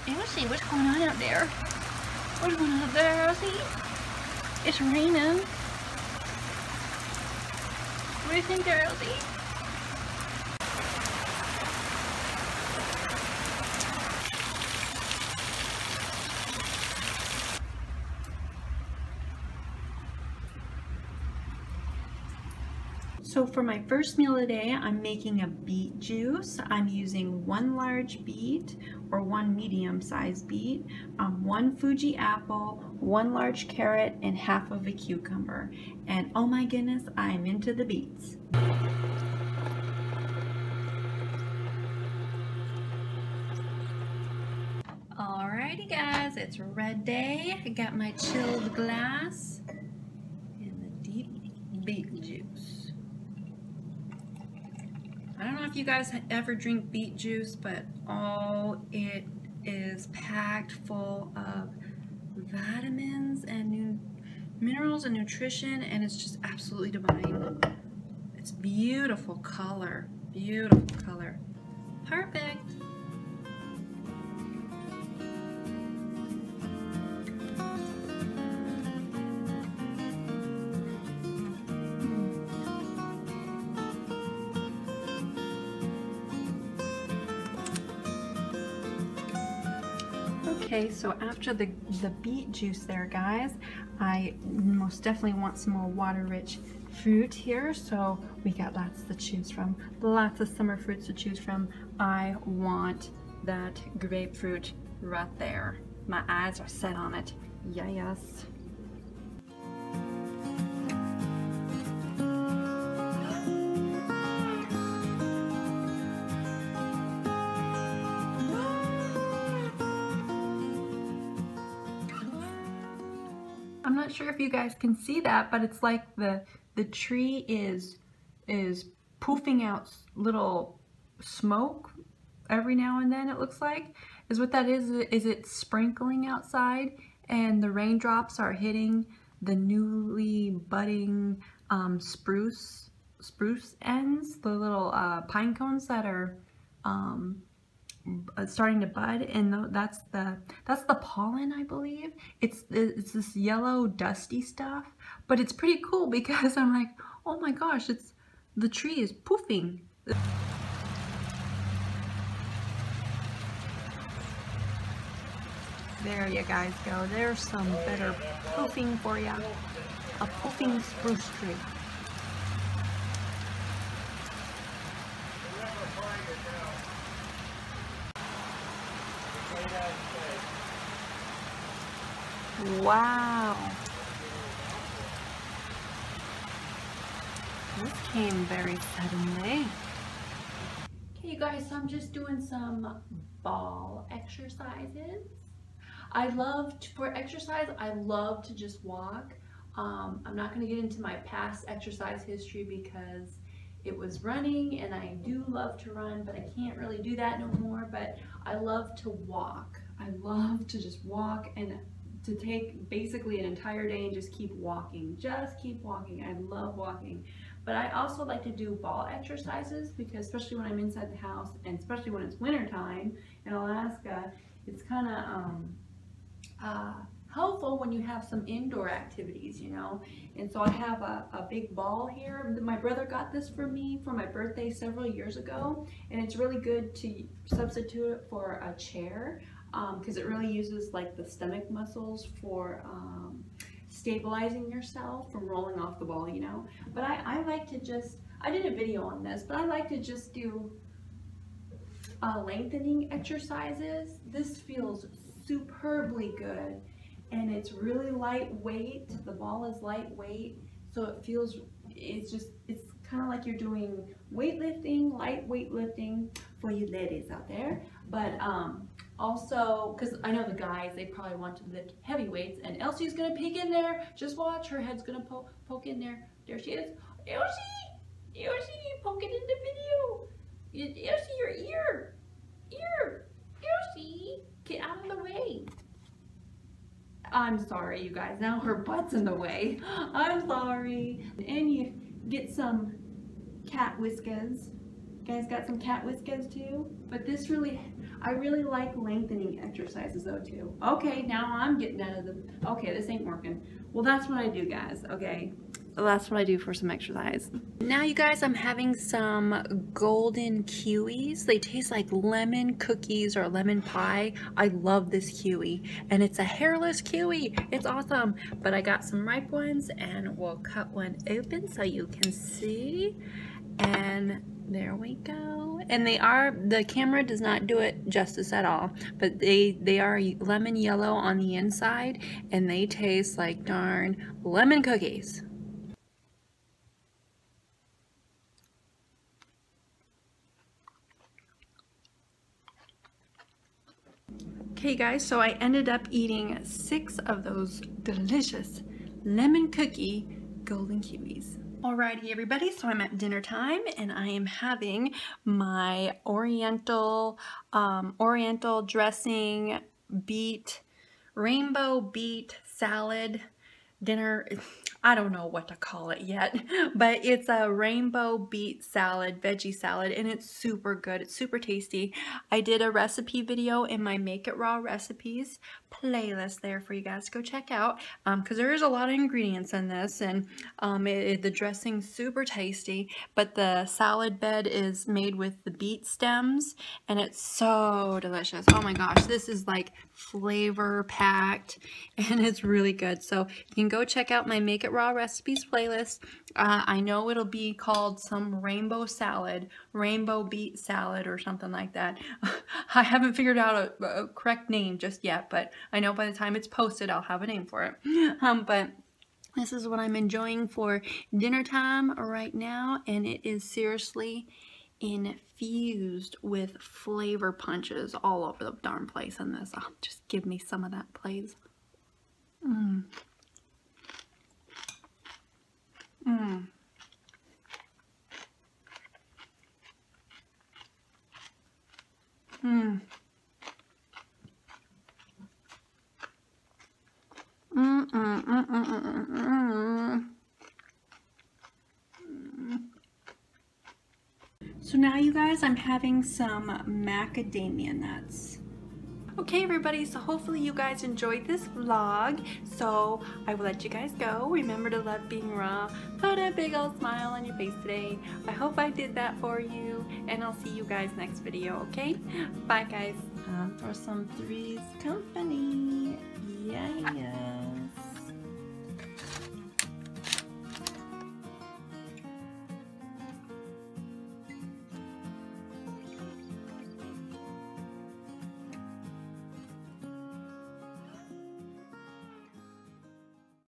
Elsie, what's going on out there? What's going on out there, Elsie? It's raining. What do you think there, Elsie? So for my first meal today, I'm making a beet juice. I'm using 1 large beet or 1 medium-sized beet, 1 Fuji apple, 1 large carrot, and half of a cucumber. And oh my goodness, I'm into the beets. Alrighty guys, it's red day. I got my chilled glass and the deep beet juice. I don't know if you guys ever drink beet juice, but oh, it is packed full of vitamins and minerals and nutrition, and it's just absolutely divine. It's beautiful color, beautiful color. Perfect. Okay, so after the beet juice there, guys, I most definitely want some more water-rich fruit here. So we got lots to choose from, lots of summer fruits to choose from. I want that grapefruit right there. My eyes are set on it. Yes. I'm not sure if you guys can see that, but it's like the tree is poofing out little smoke every now and then. It looks like is what that is it's sprinkling outside, and the raindrops are hitting the newly budding spruce ends, the little pine cones that are starting to bud, and that's the pollen, I believe. It's this yellow dusty stuff, but it's pretty cool because I'm like, oh my gosh, the tree is poofing. There you guys go. There's some better poofing for ya. A poofing spruce tree. Wow. This came very suddenly. Okay, you guys, so I'm just doing some ball exercises. For exercise, I love to just walk. I'm not going to get into my past exercise history because it was running, and I do love to run, but I can't really do that no more. But I love to walk. I love to just walk, and to take basically an entire day and just keep walking. Just keep walking. I love walking. But I also like to do ball exercises because especially when I'm inside the house, and especially when it's winter time in Alaska, it's kind of helpful when you have some indoor activities, you know. And so I have a big ball here. My brother got this for me for my birthday several years ago, and it's really good to substitute it for a chair because it really uses like the stomach muscles for stabilizing yourself from rolling off the ball, you know. But I like to just, I did a video on this, but I like to just do lengthening exercises. This feels superbly good, and it's really lightweight. The ball is lightweight, so it feels, it's kind of like you're doing weightlifting, light weightlifting for you ladies out there. But also, because I know the guys, they probably want to lift heavy weights, and Elsie's gonna peek in there. Just watch, her head's gonna poke in there. There she is. Elsie, poke it in the video. Elsie, your ear, Elsie, get out of the way. I'm sorry, you guys. Now her butt's in the way. I'm sorry. And you get some cat whiskers. You guys got some cat whiskers too? But this really, I really like lengthening exercises though too. Okay, now I'm getting out of the, okay, this ain't working. Well, that's what I do, guys, okay? That's what I do for some exercise. Now you guys, I'm having some golden kiwis. They taste like lemon cookies or lemon pie. I love this kiwi, and it's a hairless kiwi. It's awesome. But I got some ripe ones, and we'll cut one open so you can see. And there we go. And they are, the camera does not do it justice at all, but they are lemon yellow on the inside, and they taste like darn lemon cookies. Okay guys, so I ended up eating 6 of those delicious lemon cookie golden kiwis. Alrighty everybody, so I'm at dinner time and I am having my oriental dressing rainbow beet salad dinner. I don't know what to call it yet, but it's a rainbow beet salad, veggie salad, and it's super good. It's super tasty. I did a recipe video in my Make It Raw recipes playlist there for you guys to go check out, because there is a lot of ingredients in this, and the dressing's super tasty, but the salad bed is made with the beet stems, and it's so delicious. Oh my gosh, this is like flavor packed, and it's really good. So you can go check out my Make It Raw recipes playlist. I know it'll be called some rainbow salad, rainbow beet salad or something like that. I haven't figured out a correct name just yet, but I know by the time it's posted I'll have a name for it. But this is what I'm enjoying for dinner time right now, and it is seriously infused with flavor punches all over the darn place in this. Oh, just give me some of that, please. Mmm. Mmm. Mmm. So now you guys, I'm having some macadamia nuts. Okay everybody, so hopefully you guys enjoyed this vlog. So I will let you guys go. Remember to love being raw. Put a big old smile on your face today. I hope I did that for you, and I'll see you guys next video, okay? Bye guys. For some Three's Company. Yes.